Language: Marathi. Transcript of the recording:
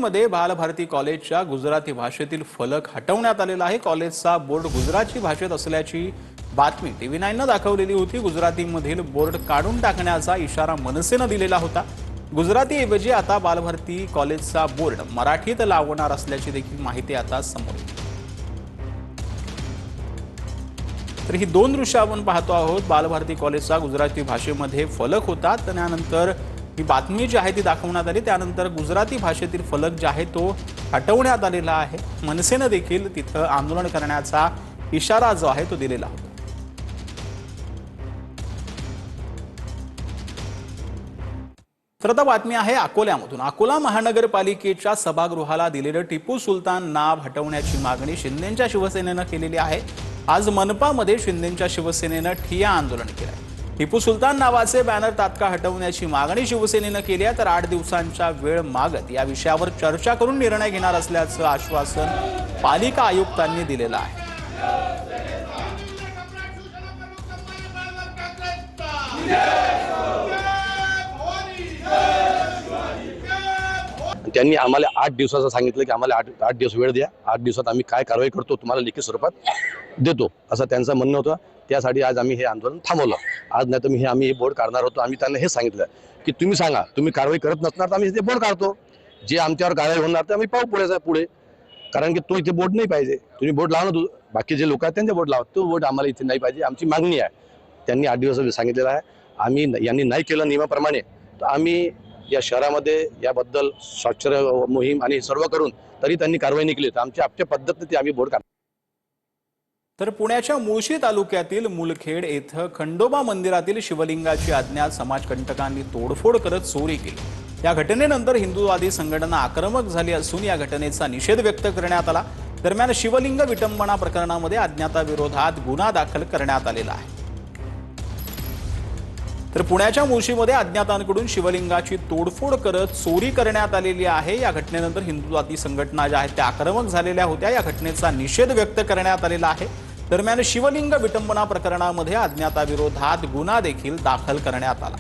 मध्ये बालभारती कॉलेजच्या गुजराती भाषेतील फलक हटवण्यात आलेला आहे। कॉलेजचा बोर्ड गुजराती भाषेत असल्याची बातमी TV9 ने दाखवलेली होती। गुजरातीमधील बोर्ड काढून टाकण्याचा इशारा मनसेने दिलेला होता। गुजरातीऐवजी आता बालभारती कॉलेजचा बोर्ड मराठीत लावणार असल्याची देखील माहिती आता समोर येते। तर ही दोन दृश्य आपण पाहतो आहोत। बालभारती कॉलेजचा गुजराती भाषेमध्ये फलक होता, त्यानंतर ही बातमी जी आहे ती दाखवण्यात आली। त्यानंतर गुजराती भाषेतील फलक जे आहे तो हटवण्यात आलेला आहे। मनसेने देखील तिथे आंदोलन करण्याचा इशारा जो आहे तो दिलेला होता। तर आता बातमी आहे अकोल्यामधून। अकोला महानगरपालिकेच्या सभागृहाला दिलेलं टिपू सुलतान नाव हटवण्याची मागणी शिंदेंच्या शिवसेनेने केलेली आहे। आज मनपामध्ये शिंदेंच्या शिवसेनेने ठिय्या आंदोलन केलं आहे। टिपू सुलतान नावाचे बॅनर तात्काळ हटवण्याची मागणी शिवसेनेने केली आहे। तर 8 दिवसांचा वेळ मागत या विषयावर चर्चा करून निर्णय घेणार असल्याचं आश्वासन पालिका आयुक्तांनी दिलेलं आहे। त्यांनी आम्हाला 8 दिवसाचं सांगितलं की आम्हाला 8 दिवस वेळ द्या। 8 दिवसात आम्ही काय कारवाई करतो तुम्हाला लिखित स्वरूपात देतो असं त्यांचं म्हणणं होतं। त्यासाठी आज आम्ही हे आंदोलन थांबवलं। आज नाही तर आम्ही हे बोर्ड काढणार होतो। आम्ही त्यांना हे सांगितलं की तुम्ही सांगा, तुम्ही कारवाई करत नसणार तर आम्ही ते बोर्ड काढतो। जे आमच्यावर कारवाई होणार तर आम्ही पाहू पुढे, कारण की तो इथे बोर्ड नाही पाहिजे। तुम्ही बोर्ड लावा ना, बाकी जे लोक आहेत त्यांचे बोर्ड लावा, तो बोर्ड आम्हाला इथे नाही पाहिजे, आमची मागणी आहे। त्यांनी 8 दिवस सांगितलेलं आहे। आम्ही यांनी नाही केलं नियमाप्रमाणे तर आम्ही या शहरामध्ये याबद्दल साक्षर मोहीम आणि सर्व करून तरी त्यांनी कारवाई नाही केली तर आमच्या पद्धतीने ते आम्ही बोर्ड काढतो। तर पुण्याच्या मुळशी तालुक्यातील मुलखेड येथे खंडोबा मंदिरातील शिवलिंगाची अज्ञात समाजकंटकांनी तोडफोड करत चोरी केली। या घटनेनंतर हिंदुवादी संघटना आक्रमक झाली असून या घटनेचा निषेध व्यक्त करण्यात आला। दरम्यान शिवलिंग विटंबना प्रकरणामध्ये अज्ञाताविरोधात गुन्हा दाखल करण्यात आलेला आहे। तर पुण्याच्या मुळशीमध्ये अज्ञातांकडून शिवलिंगाची तोडफोड करत चोरी करण्यात आलेली आहे। या घटनेनंतर हिंदुत्ववादी संघटना ज्या आहेत त्या आक्रमक झालेल्या होत्या। या घटनेचा निषेध व्यक्त करण्यात आलेला आहे। दरम्यान शिवलिंग विटंबना प्रकरणामध्ये अज्ञाताविरोधात गुन्हा देखील दाखल करण्यात आला।